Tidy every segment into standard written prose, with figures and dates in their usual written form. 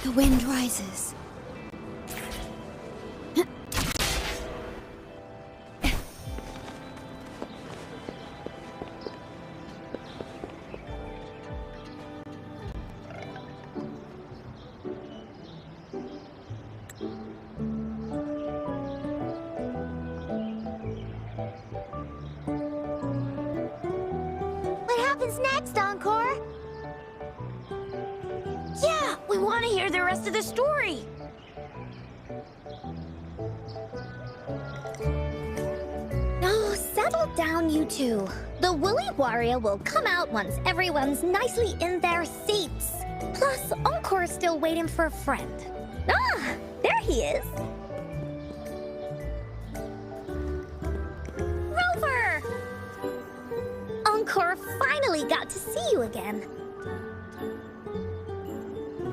The wind rises. What happens next, Encore? Yeah, we want to hear the rest of the story. Oh, settle down, you two. The Woolly Warrior will come out once everyone's nicely in their seats. Plus, Encore's still waiting for a friend. Ah, there he is. Rover! Encore finally got to see you again.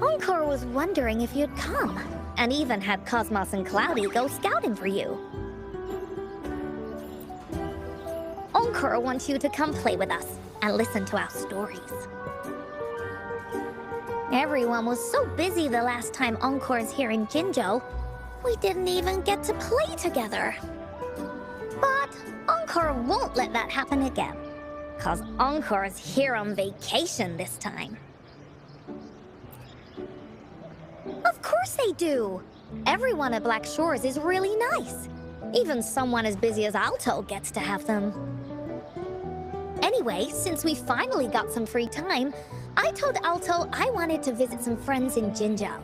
Encore was wondering if you'd come, and even had Cosmos and Cloudy go scouting for you. Encore wants you to come play with us and listen to our stories. Everyone was so busy the last time Encore's here in Jinzhou, we didn't even get to play together. But Encore won't let that happen again, 'cause Encore's here on vacation this time. Of course they do! Everyone at Black Shores is really nice. Even someone as busy as Alto gets to have them. Anyway, since we finally got some free time, I told Alto I wanted to visit some friends in Jinzhou.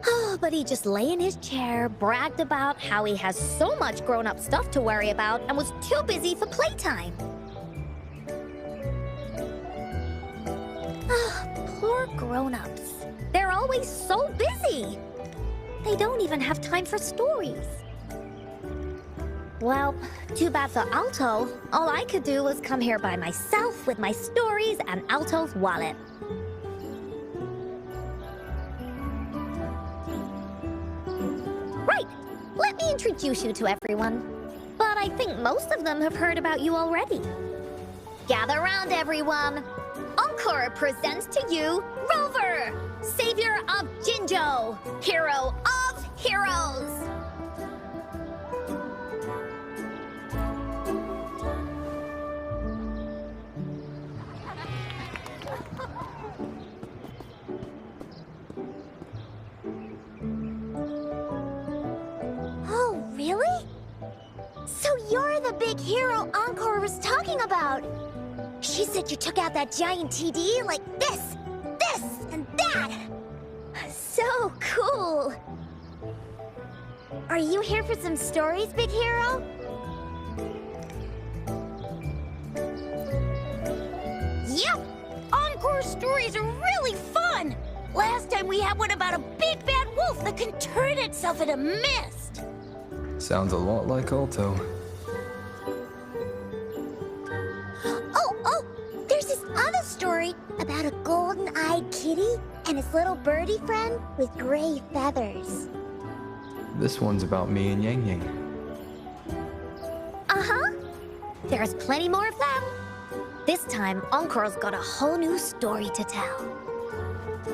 Oh, but he just lay in his chair, bragged about how he has so much grown-up stuff to worry about, and was too busy for playtime. Ah, poor grown-ups. They're always so busy. They don't even have time for stories. Well, too bad for Alto. All I could do was come here by myself with my stories and Alto's wallet. Right, let me introduce you to everyone. But I think most of them have heard about you already. Gather round, everyone. Encore presents to you Rover, savior of Jinzhou, hero of heroes. Oh, really? So you're the big hero Encore was talking about. She said you took out that giant TD like this, and that. So cool. Are you here for some stories, big hero? Yep! Encore stories are really fun! Last time we had one about a big bad wolf that can turn itself into mist. Sounds a lot like Alto. Oh, there's this other story about a golden-eyed kitty and his little birdie friend with gray feathers. This one's about me and Yang Yang. Uh-huh. There's plenty more of them. This time, Encore's got a whole new story to tell.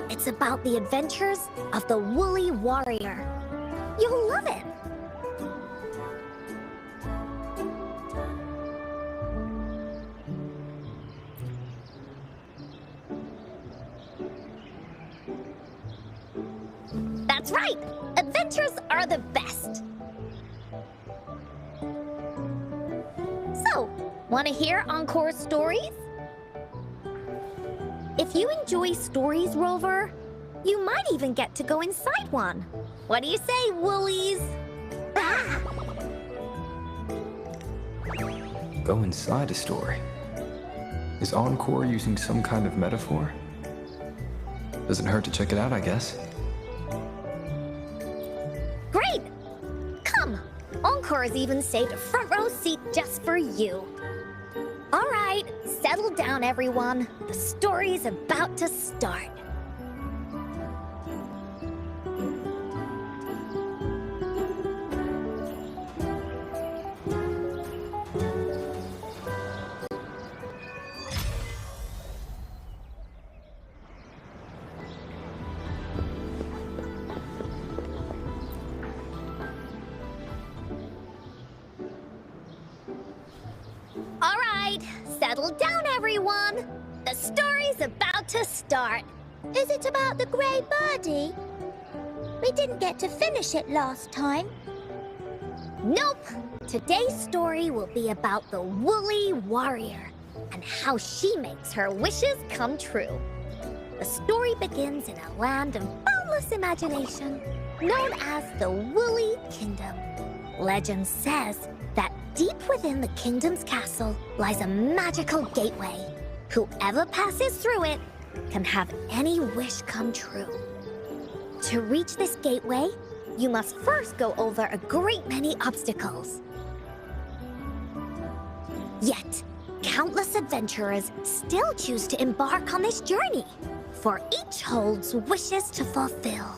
It's about the adventures of the Woolly Warrior. You'll love it. That's right! Adventures are the best! So, want to hear Encore's stories? If you enjoy stories, Rover, you might even get to go inside one. What do you say, Woolies? Ah! Go inside a story. Is Encore using some kind of metaphor? Doesn't hurt to check it out, I guess. Great! Come! Encore's even saved a front row seat just for you. All right, settle down, everyone. The story's about to start. Settle down, everyone! The story's about to start. Is it about the grey birdie? We didn't get to finish it last time. Nope! Today's story will be about the Woolly Warrior and how she makes her wishes come true. The story begins in a land of boundless imagination, known as the Woolly Kingdom. Legend says that deep within the kingdom's castle lies a magical gateway. Whoever passes through it can have any wish come true. To reach this gateway, you must first go over a great many obstacles. Yet, countless adventurers still choose to embark on this journey, for each holds wishes to fulfill.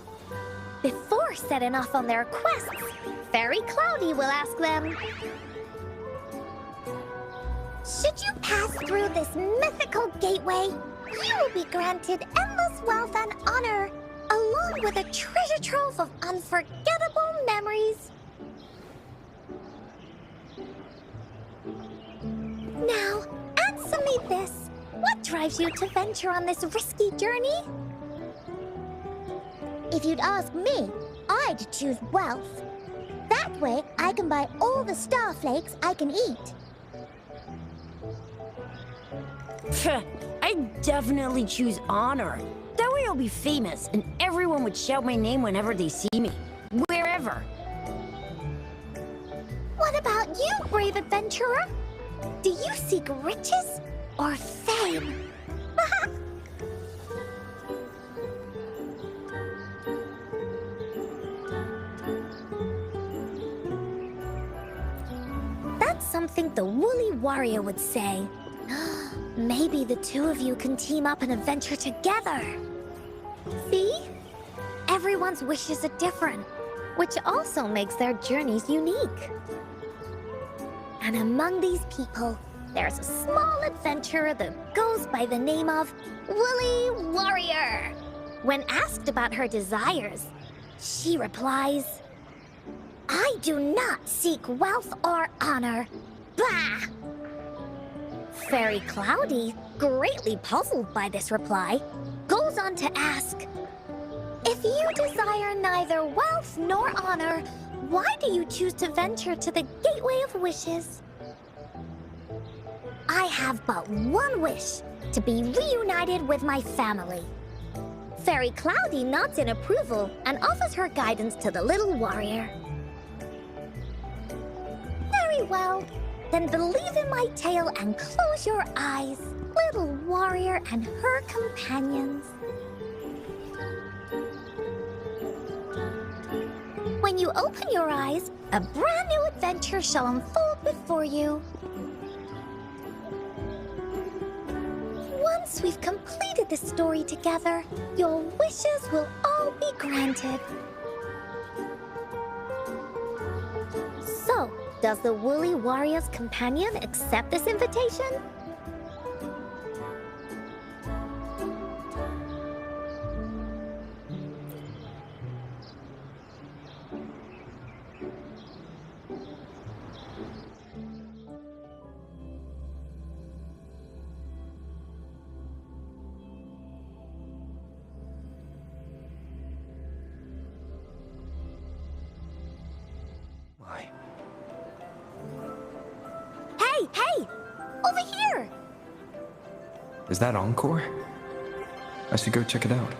Before setting off on their quests, Fairy Cloudy will ask them, should you pass through this mythical gateway, you will be granted endless wealth and honor, along with a treasure trove of unforgettable memories. Now, answer me this. What drives you to venture on this risky journey? If you'd ask me, I'd choose wealth. That way, I can buy all the starflakes I can eat. I'd definitely choose honor. That way I'll be famous, and everyone would shout my name whenever they see me. Wherever. What about you, brave adventurer? Do you seek riches or fame? that's something the Woolly Warrior would say. Maybe the two of you can team up and adventure together. See? Everyone's wishes are different, which also makes their journeys unique. And among these people, there's a small adventurer that goes by the name of Woolly Warrior. When asked about her desires, she replies, I do not seek wealth or honor. Bah! Fairy Cloudy, greatly puzzled by this reply, goes on to ask, if you desire neither wealth nor honor, why do you choose to venture to the Gateway of Wishes? I have but one wish, to be reunited with my family. Fairy Cloudy nods in approval and offers her guidance to the little warrior. Very well. Then believe in my tale and close your eyes, little warrior and her companions. When you open your eyes, a brand new adventure shall unfold before you. Once we've completed this story together, your wishes will all be granted. So, does the Woolly Warrior's companion accept this invitation? Why? Hey! Over here! Is that Encore? I should go check it out.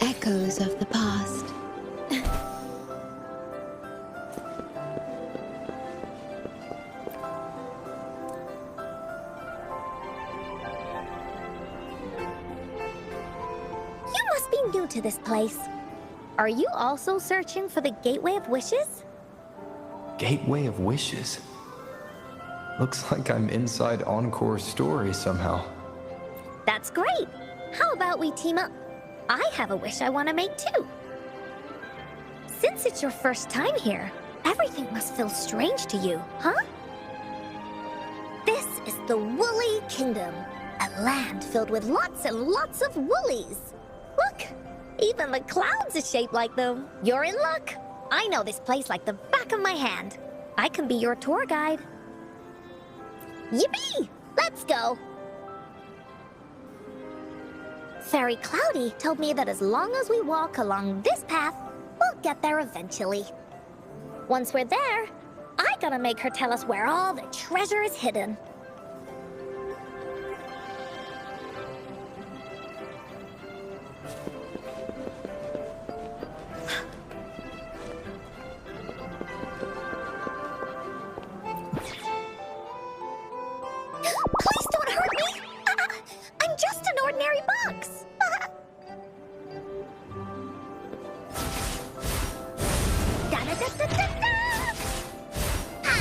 Echoes of the past. New to this place. Are you also searching for the Gateway of Wishes? Gateway of Wishes? Looks like I'm inside Encore's story somehow. That's great! How about we team up? I have a wish I want to make too. Since it's your first time here, everything must feel strange to you, huh? This is the Woolly Kingdom, a land filled with lots and lots of woolies. Look, even the clouds are shaped like them. You're in luck. I know this place like the back of my hand. I can be your tour guide. Yippee! Let's go! Fairy Cloudy told me that as long as we walk along this path, we'll get there eventually. Once we're there, I gotta make her tell us where all the treasure is hidden. Please don't hurt me! I'm just an ordinary box! Da-da-da-da-da-da! Ha!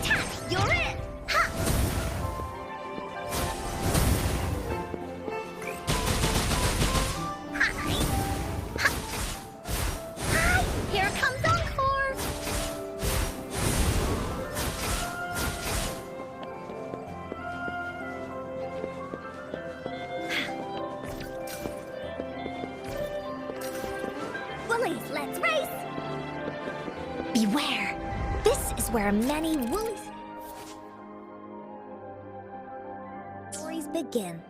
Tap! You're in! Ha! Hi! Ha! Hi! Here comes Encore! Woolies, let's race! Beware! This is where many woolly stories begin.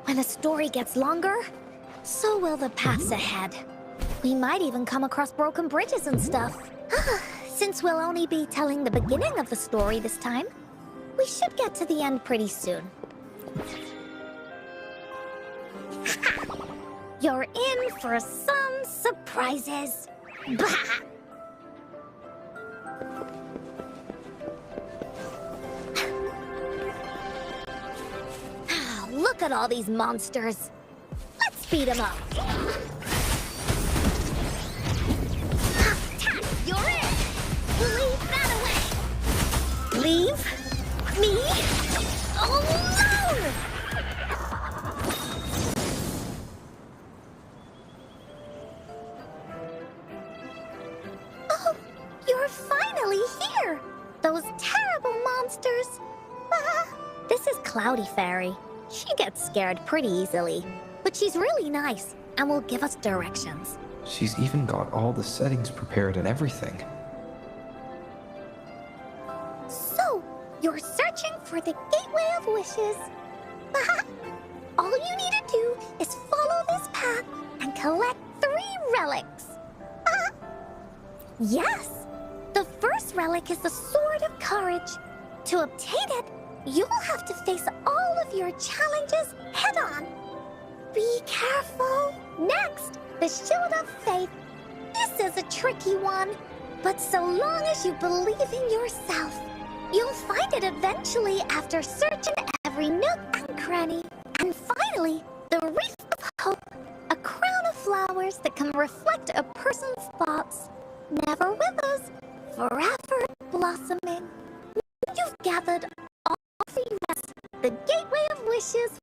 When a story gets longer, so will the paths ahead. We might even come across broken bridges and stuff. Since we'll only be telling the beginning of the story this time, we should get to the end pretty soon. You're in for some surprises. Bah! Look at all these monsters. Let's beat them up. You're in. Leave that away. Leave me alone. Oh, you're finally here. Those terrible monsters. This is Cloudy Fairy. She gets scared pretty easily, but she's really nice and will give us directions. She's even got all the settings prepared and everything. So, you're searching for the Gateway of Wishes. All you need to do is follow this path and collect 3 relics. Yes, the first relic is the Sword of Courage. To obtain it, you will have to face all of your challenges head-on. Be careful. Next, the Shield of Faith. This is a tricky one, but so long as you believe in yourself, you'll find it eventually after searching every nook and cranny. And finally, the Wreath of Hope, a crown of flowers that can reflect a person's thoughts. Never withers, forever blossoming. When you've gathered all the rest, the Gateway of Wishes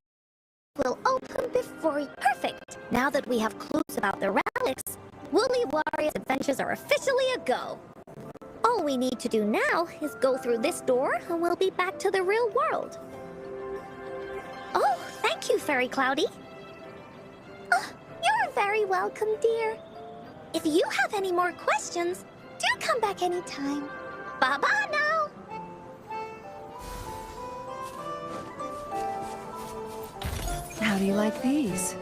will open before you. Perfect! Now that we have clues about the relics, Woolly Warriors' adventures are officially a go. All we need to do now is go through this door and we'll be back to the real world. Oh, thank you, Fairy Cloudy. Oh, you're very welcome, dear. If you have any more questions, do come back anytime. Bye-bye now! How do you like these?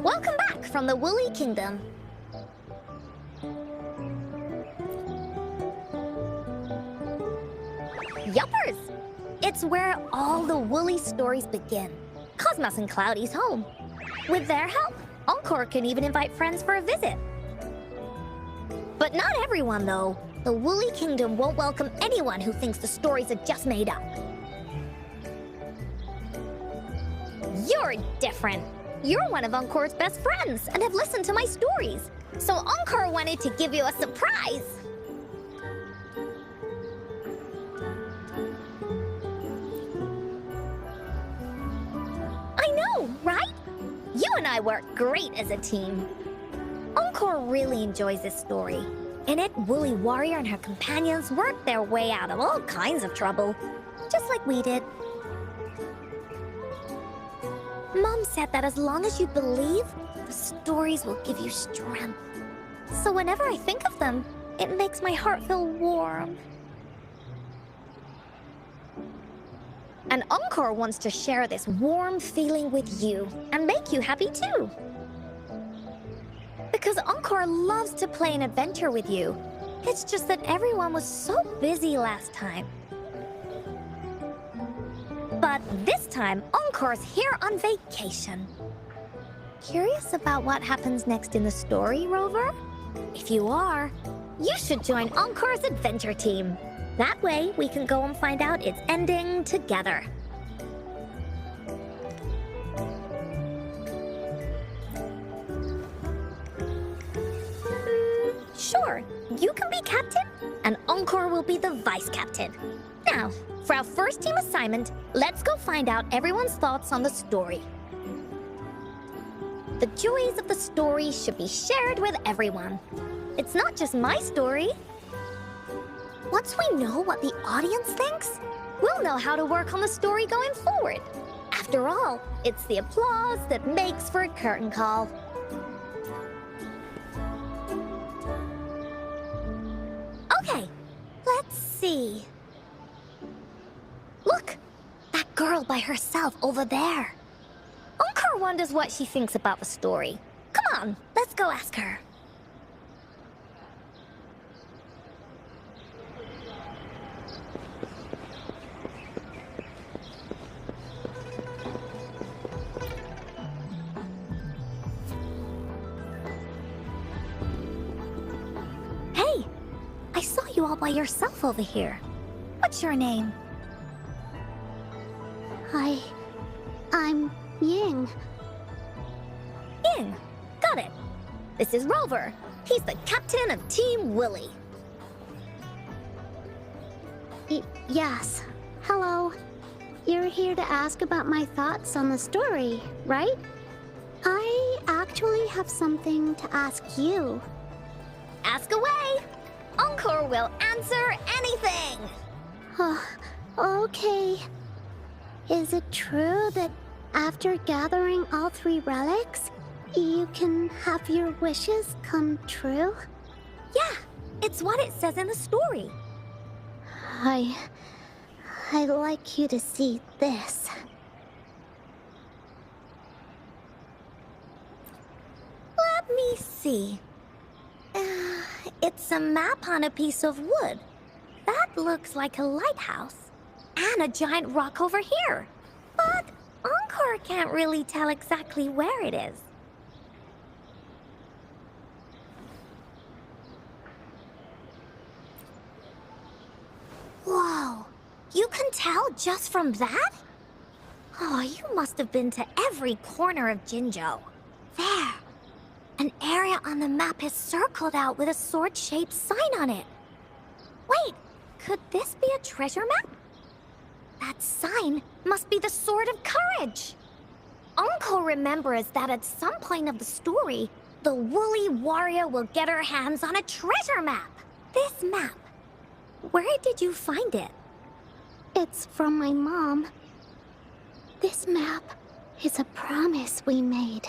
Welcome back from the Woolly Kingdom. Yuppers! It's where all the woolly stories begin. Cosmos and Cloudy's home. With their help, Encore can even invite friends for a visit. But not everyone, though. The Woolly Kingdom won't welcome anyone who thinks the stories are just made up. You're different. You're one of Encore's best friends and have listened to my stories. So Encore wanted to give you a surprise. I know, right? You and I work great as a team. Encore really enjoys this story. In it, Woolly Warrior and her companions worked their way out of all kinds of trouble, just like we did. Mom said that as long as you believe, the stories will give you strength. So whenever I think of them, it makes my heart feel warm. And Encore wants to share this warm feeling with you and make you happy too. Because Encore loves to play an adventure with you. It's just that everyone was so busy last time. But this time, Encore's here on vacation. Curious about what happens next in the story, Rover? If you are, you should join Encore's adventure team. That way, we can go and find out its ending together. Sure, you can be captain, and Encore will be the vice captain. Now, for our first team assignment, let's go find out everyone's thoughts on the story. The joys of the story should be shared with everyone. It's not just my story. Once we know what the audience thinks, we'll know how to work on the story going forward. After all, it's the applause that makes for a curtain call. Okay, let's see. Look, that girl by herself over there. Encore wonders what she thinks about the story. Come on, let's go ask her. Hey, I saw you all by yourself over here. What's your name? I'm Ying. Ying. Got it. This is Rover. He's the captain of Team Willy. Yes. Hello. You're here to ask about my thoughts on the story, right? I actually have something to ask you. Ask away. Encore will answer anything. Okay. Is it true that after gathering all 3 relics, you can have your wishes come true? Yeah, it's what it says in the story. I'd like you to see this. Let me see. It's a map on a piece of wood. That looks like a lighthouse. And a giant rock over here. But Encore can't really tell exactly where it is. Whoa, you can tell just from that? Oh, you must have been to every corner of Jinzhou. There, an area on the map is circled out with a sword-shaped sign on it. Wait, could this be a treasure map? That sign must be the Sword of Courage. Encore remembers that at some point of the story, the Woolly Warrior will get her hands on a treasure map. This map, where did you find it? It's from my mom. This map is a promise we made.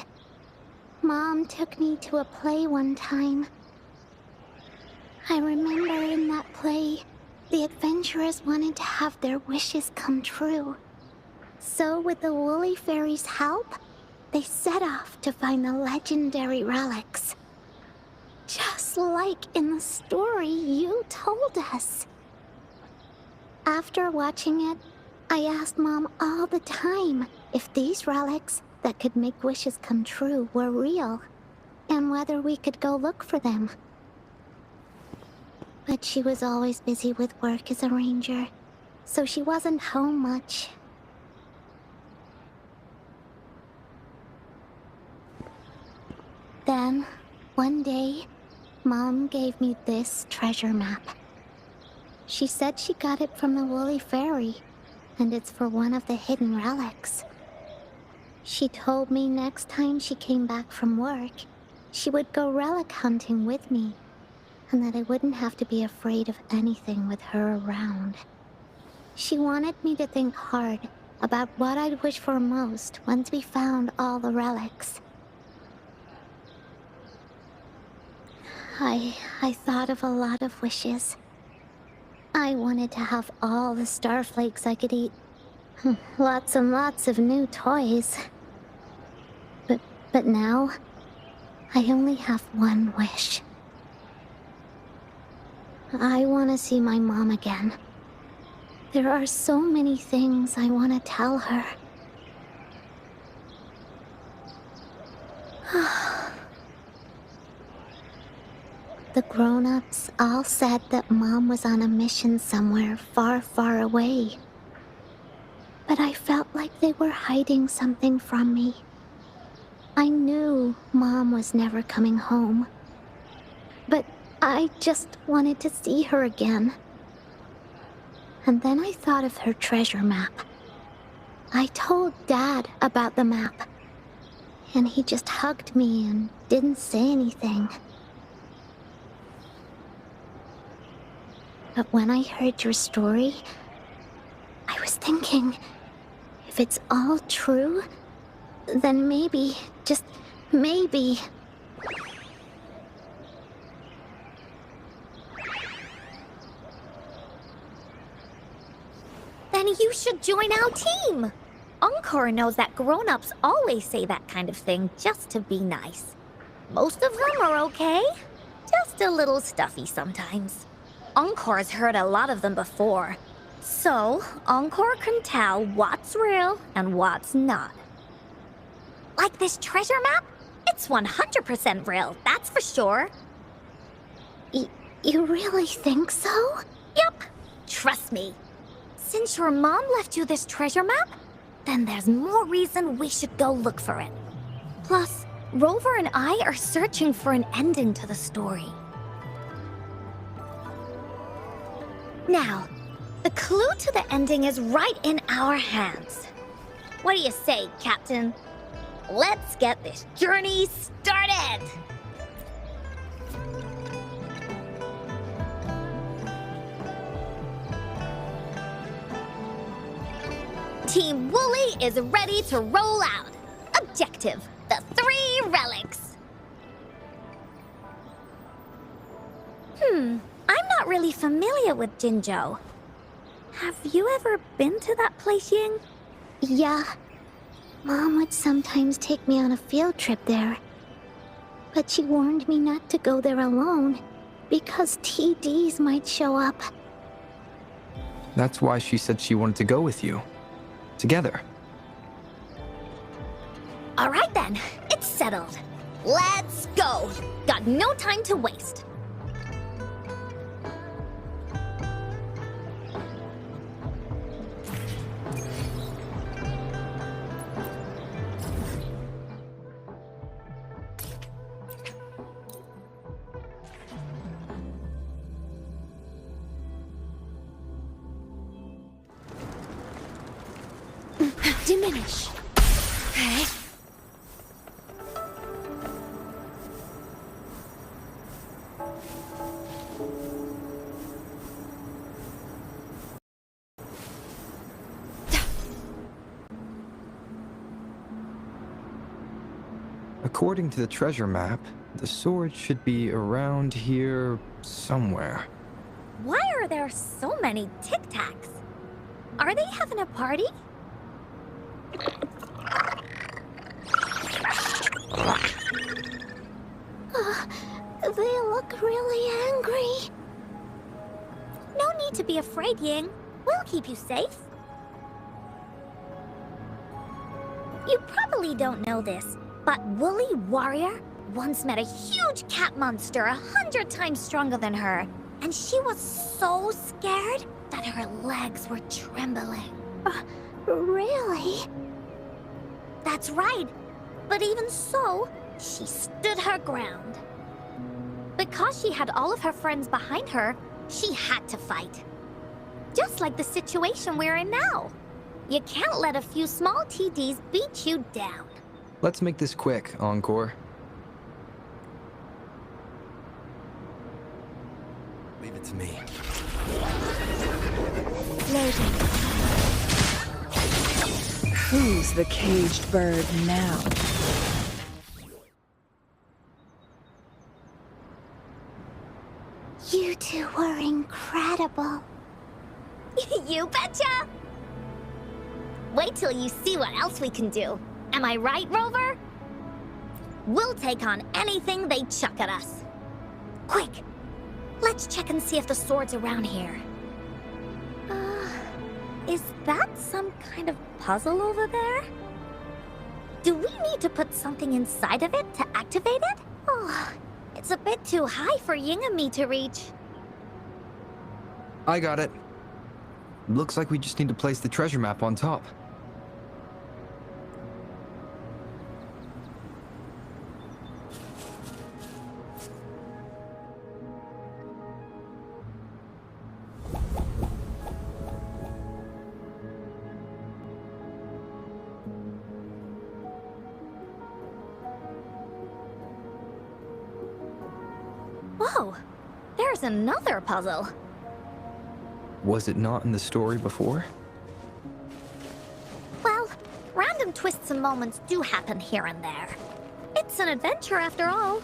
Mom took me to a play one time. I remember in that play, the adventurers wanted to have their wishes come true. So with the Woolly Fairy's help, they set off to find the legendary relics. Just like in the story you told us. After watching it, I asked Mom all the time if these relics that could make wishes come true were real, and whether we could go look for them. But she was always busy with work as a ranger, so she wasn't home much. Then, one day, Mom gave me this treasure map. She said she got it from the Woolly Fairy, and it's for one of the hidden relics. She told me next time she came back from work, she would go relic hunting with me, and that I wouldn't have to be afraid of anything with her around. She wanted me to think hard about what I'd wish for most once we found all the relics. I thought of a lot of wishes. I wanted to have all the starflakes I could eat. Lots and lots of new toys. But now, I only have one wish. I want to see my mom again. There are so many things I want to tell her. The grown-ups all said that Mom was on a mission somewhere far, far away. But I felt like they were hiding something from me. I knew Mom was never coming home. But I just wanted to see her again. And then I thought of her treasure map. I told Dad about the map. And he just hugged me and didn't say anything. But when I heard your story, I was thinking, if it's all true, then maybe, just maybe... Then you should join our team! Encore knows that grown-ups always say that kind of thing just to be nice. Most of them are okay, just a little stuffy sometimes. Encore's heard a lot of them before, so Encore can tell what's real and what's not. Like this treasure map? It's 100% real, that's for sure. You really think so? Yup, trust me. Since your mom left you this treasure map, then there's more reason we should go look for it. Plus, Rover and I are searching for an ending to the story. Now, the clue to the ending is right in our hands. What do you say, Captain? Let's get this journey started! Team Wooly is ready to roll out. Objective, the 3 relics. I'm not really familiar with Jinzhou. Have you ever been to that place, Ying? Yeah. Mom would sometimes take me on a field trip there. But she warned me not to go there alone, because TDs might show up. That's why she said she wanted to go with you. Together. All right then, it's settled. Let's go. Got no time to waste. Diminish. Okay. According to the treasure map, the sword should be around here somewhere. Why are there so many Tic Tacs? Are they having a party? They look really angry. No need to be afraid, Ying. We'll keep you safe. probably don't know this, but Woolly Warrior once met a huge cat monster 100 times stronger than her, and she was so scared that her legs were trembling. Really? That's right. But even so, she stood her ground. Because she had all of her friends behind her, she had to fight. Just like the situation we're in now. You can't let a few small TDs beat you down. Let's make this quick, Encore. Leave it to me. Who's the caged bird now? You two were incredible. You betcha! Wait till you see what else we can do. Am I right, Rover? We'll take on anything they chuck at us. Quick! Let's check and see if the sword's around here. Is that some kind of puzzle over there? Do we need to put something inside of it to activate it? Oh, it's a bit too high for Ying and me to reach. I got it. Looks like we just need to place the treasure map on top. Whoa, there's another puzzle. Was it not in the story before? Well, random twists and moments do happen here and there. It's an adventure after all.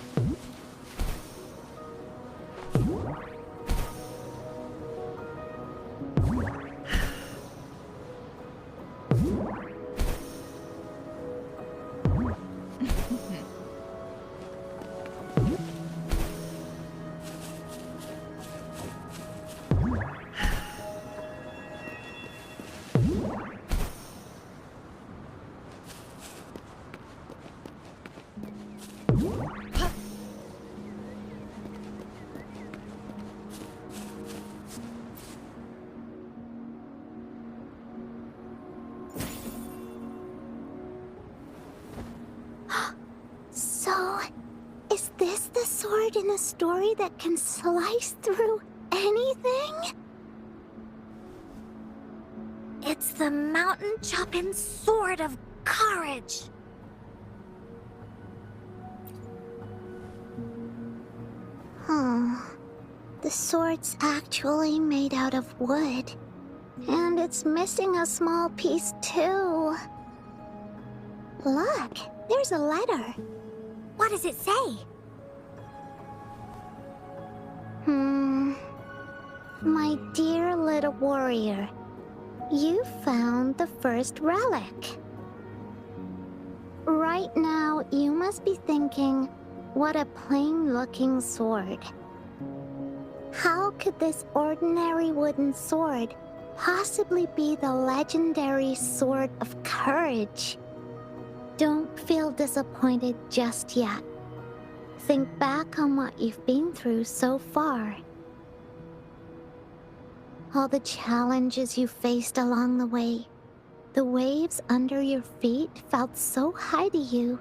So, is this the sword in a story that can slice through anything? It's the mountain chopping sword of courage. The sword's actually made out of wood. And it's missing a small piece too. Look, there's a letter. What does it say? My dear little warrior, you found the first relic. Right now, you must be thinking, what a plain-looking sword. How could this ordinary wooden sword possibly be the legendary sword of courage? Don't feel disappointed just yet. Think back on what you've been through so far. All the challenges you faced along the way. The waves under your feet felt so high to you,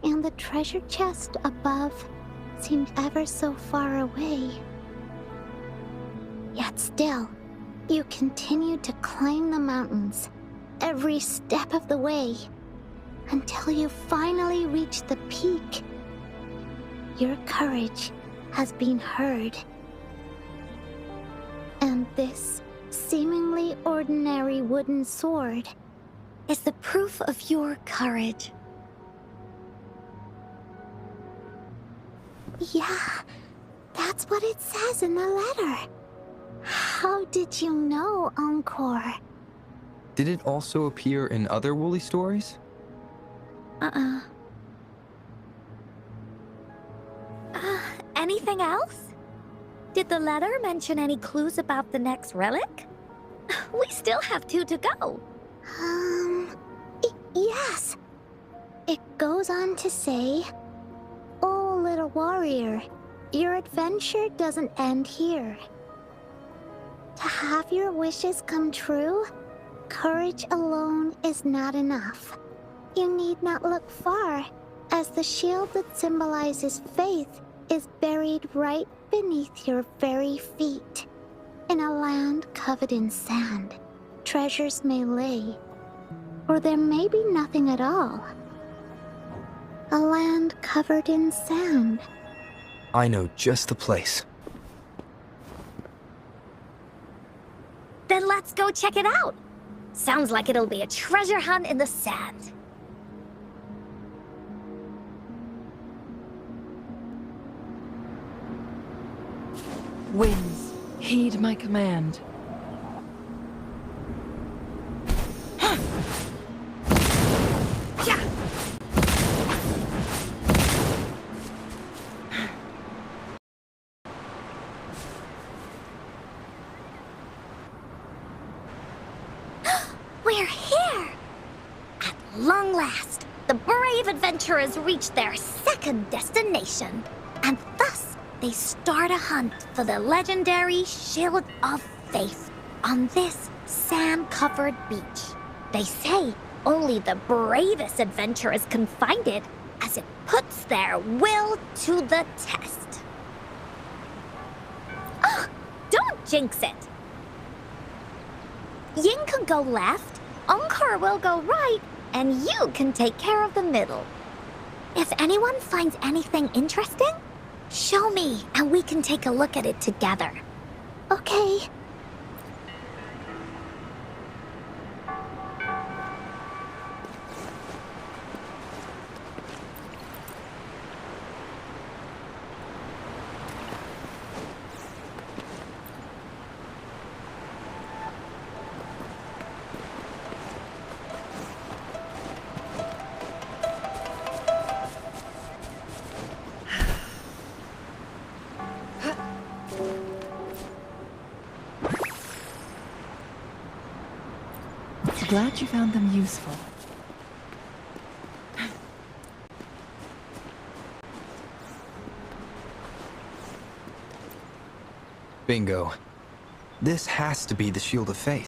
and the treasure chest above seemed ever so far away. Yet still, you continued to climb the mountains, every step of the way, until you finally reached the peak. Your courage has been heard. And this seemingly ordinary wooden sword Is the proof of your courage. Yeah, that's what it says in the letter. How did you know, Encore? Did it also appear in other Woolly stories? Anything else? Did the letter mention any clues about the next relic? We still have 2 to go. Yes. goes on to say, "Oh, little warrior, your adventure doesn't end here. To have your wishes come true, courage alone is not enough. You need not look far, as the shield that symbolizes faith is buried right beneath your very feet. In a land covered in sand, treasures may lay, or there may be nothing at all. A land covered in sand." I know just the place. Then let's go check it out. Sounds like it'll be a treasure hunt in the sand. Winds, heed my command. We're here! At long last, the brave adventurers reach their second destination, and thus they start a hunt for the legendary Shield of Faith on this sand-covered beach. They say only the bravest adventurers can find it, as it puts their will to the test. Oh, don't jinx it! Yin can go left, Encore will go right, and you can take care of the middle. If anyone finds anything interesting, show me and we can take a look at it together. Okay. Glad you found them useful. Bingo. This has to be the Shield of Faith.